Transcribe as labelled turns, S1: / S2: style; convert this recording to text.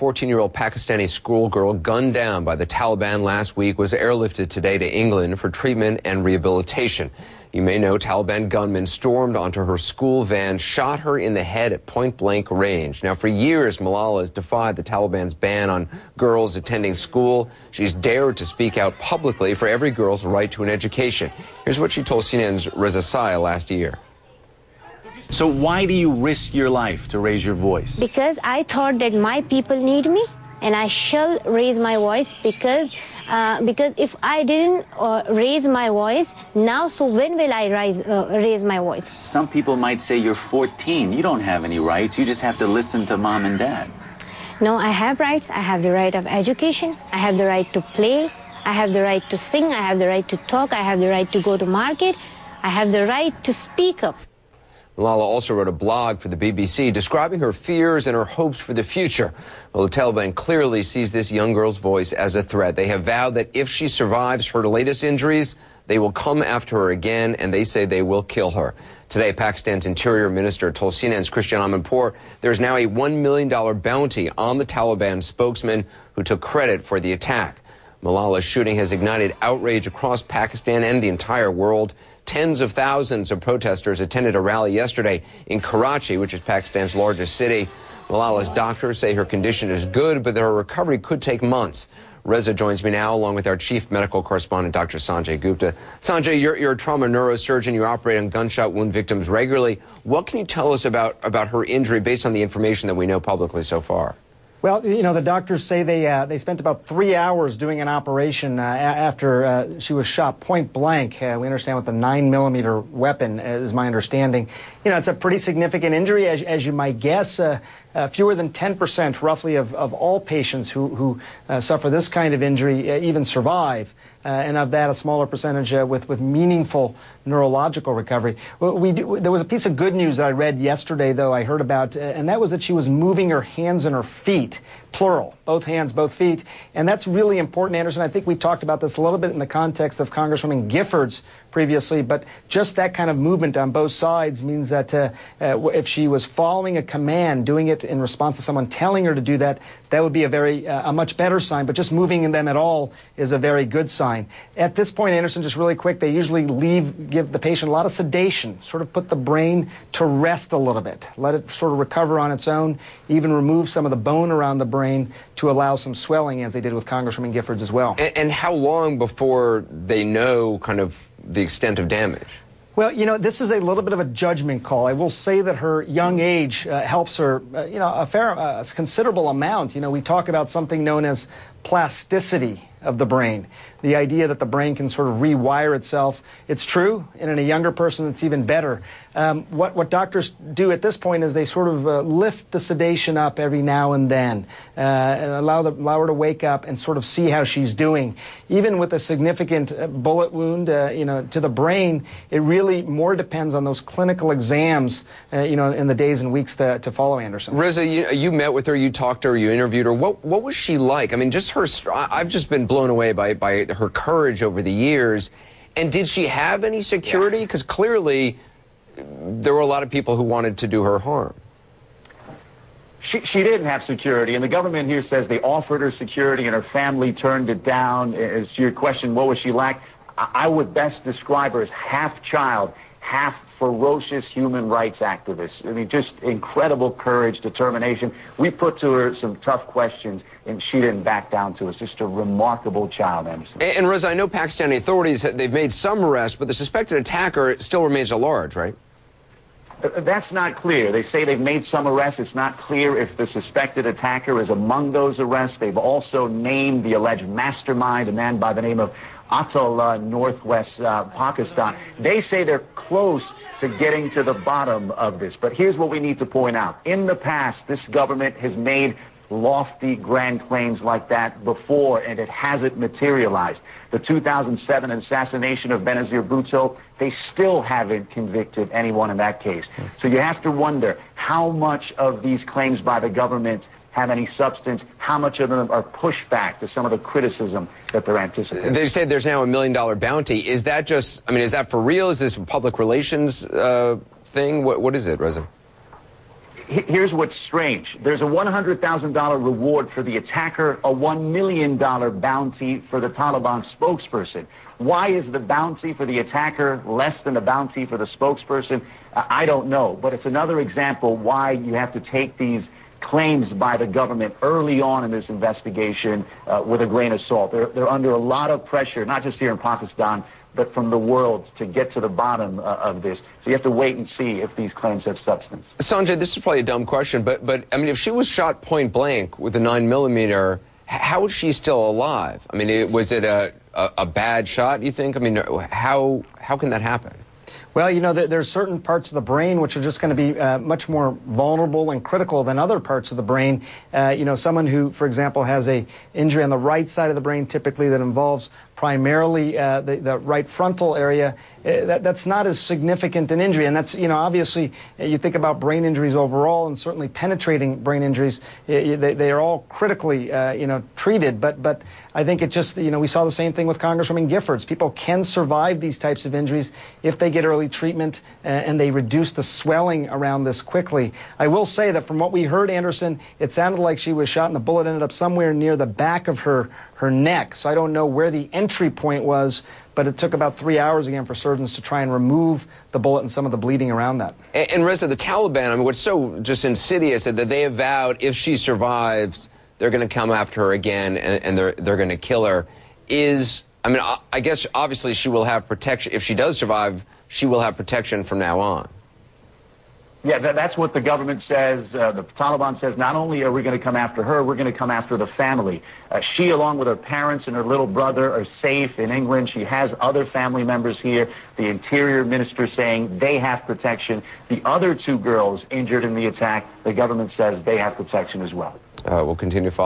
S1: 14-year-old Pakistani schoolgirl gunned down by the Taliban last week was airlifted today to England for treatment and rehabilitation. You may know Taliban gunmen stormed onto her school van, shot her in the head at point-blank range. Now, for years, Malala has defied the Taliban's ban on girls attending school. She's dared to speak out publicly for every girl's right to an education. Here's what she told CNN's Reza Saya last year.
S2: So why do you risk your life to raise your voice?
S3: Because I thought that my people need me, and I shall raise my voice because if I didn't raise my voice now, so when will I raise my voice?
S2: Some people might say you're 14. You don't have any rights. You just have to listen to mom and dad.
S3: No, I have rights. I have the right of education. I have the right to play. I have the right to sing. I have the right to talk. I have the right to go to market. I have the right to speak up.
S1: Malala also wrote a blog for the BBC describing her fears and her hopes for the future. Well, the Taliban clearly sees this young girl's voice as a threat. They have vowed that if she survives her latest injuries, they will come after her again, and they say they will kill her. Today, Pakistan's Interior Minister told CNN's Christian Amanpour there's now a $1 million bounty on the Taliban spokesman who took credit for the attack. Malala's shooting has ignited outrage across Pakistan and the entire world. Tens of thousands of protesters attended a rally yesterday in Karachi, which is Pakistan's largest city. Malala's doctors say her condition is good, but that her recovery could take months. Reza joins me now, along with our chief medical correspondent, Dr. Sanjay Gupta. Sanjay, you're a trauma neurosurgeon. You operate on gunshot wound victims regularly. What can you tell us about her injury based on the information that we know publicly so far?
S4: Well, you know, the doctors say they spent about 3 hours doing an operation after she was shot point blank. We understand with the 9mm weapon, is my understanding. You know, it's a pretty significant injury, as you might guess. Fewer than 10% roughly of all patients who suffer this kind of injury even survive. And of that, a smaller percentage with meaningful neurological recovery. There was a piece of good news that I read yesterday, though, I heard about, and that was that she was moving her hands and her feet, plural, both hands, both feet. And that's really important, Anderson. I think we talked about this a little bit in the context of Congresswoman Giffords previously, but just that kind of movement on both sides means that if she was following a command, doing it in response to someone telling her to do that, that would be a much better sign. But just moving them at all is a very good sign. At this point, Anderson, just really quick, they usually give the patient a lot of sedation, sort of put the brain to rest a little bit, let it sort of recover on its own, even remove some of the bone around the brain to allow some swelling, as they did with Congresswoman Giffords as well.
S1: And how long before they know kind of the extent of damage?
S4: Well, you know, this is a little bit of a judgment call. I will say that her young age helps her, you know, a considerable amount. You know, we talk about something known as plasticity of the brain, the idea that the brain can sort of rewire itself. It's true, and in a younger person, it's even better. What doctors do at this point is they sort of lift the sedation up every now and then, and allow her to wake up and sort of see how she's doing. Even with a significant bullet wound, you know, to the brain, it really more depends on those clinical exams, you know, in the days and weeks to follow, Anderson.
S1: Reza, you met with her, you talked to her, you interviewed her. What was she like? I mean, just her. I've just been blown away by her courage over the years. And did she have any security? Because clearly there were a lot of people who wanted to do her harm.
S5: She didn't have security, and the government here says they offered her security and her family turned it down. As to your question, what was she like? I would best describe her as half child, half ferocious human rights activist. I mean, just incredible courage, determination. We put to her some tough questions, and she didn't back down to us. Just a remarkable child, Anderson.
S1: And Reza, I know Pakistani authorities, they've made some arrests, but the suspected attacker still remains at large, right?
S5: That's not clear. They say they've made some arrests. It's not clear if the suspected attacker is among those arrests. They've also named the alleged mastermind, a man by the name of Atal, northwest Pakistan. They say they're close to getting to the bottom of this. But here's what we need to point out. In the past, this government has made lofty, grand claims like that before, and it hasn't materialized. The 2007 assassination of Benazir Bhutto, they still haven't convicted anyone in that case. So you have to wonder how much of these claims by the government have any substance, how much of them are pushback to some of the criticism that they're anticipating.
S1: They say there's now $1 million bounty. Is that just, I mean, is that for real? Is this a public relations thing? What is it, Reza?
S5: Here's what's strange. There's a $100,000 reward for the attacker, a $1 million bounty for the Taliban spokesperson. Why is the bounty for the attacker less than the bounty for the spokesperson? I don't know, but it's another example why you have to take these claims by the government early on in this investigation with a grain of salt. They're under a lot of pressure, not just here in Pakistan, but from the world to get to the bottom of this. So you have to wait and see if these claims have substance.
S1: Sanjay, this is probably a dumb question, but I mean, if she was shot point blank with a 9mm, how is she still alive? I mean, was it a bad shot, you think? I mean, how can that happen?
S4: Well, you know, there's certain parts of the brain which are just going to be much more vulnerable and critical than other parts of the brain. You know, someone who, for example, has a injury on the right side of the brain, typically that involves primarily the right frontal area, that's not as significant an injury. And that's, you know, obviously, you think about brain injuries overall, and certainly penetrating brain injuries, they are all critically, you know, treated. But I think it just, you know, we saw the same thing with Congresswoman Giffords. People can survive these types of injuries if they get early treatment and they reduce the swelling around this quickly. I will say that from what we heard, Anderson, it sounded like she was shot and the bullet ended up somewhere near the back of her neck. So I don't know where the entry point was, but it took about 3 hours again for surgeons to try and remove the bullet and some of the bleeding around that.
S1: And Reza, the Taliban, I mean, what's so just insidious is that they have vowed if she survives, they're going to come after her again and they're going to kill her. I mean, I guess obviously she will have protection. If she does survive, she will have protection from now on.
S5: Yeah, that's what the government says. The Taliban says not only are we going to come after her, we're going to come after the family. She, along with her parents and her little brother, are safe in England. She has other family members here. The Interior Minister saying they have protection. The other two girls injured in the attack, the government says they have protection as well.
S1: We'll continue following.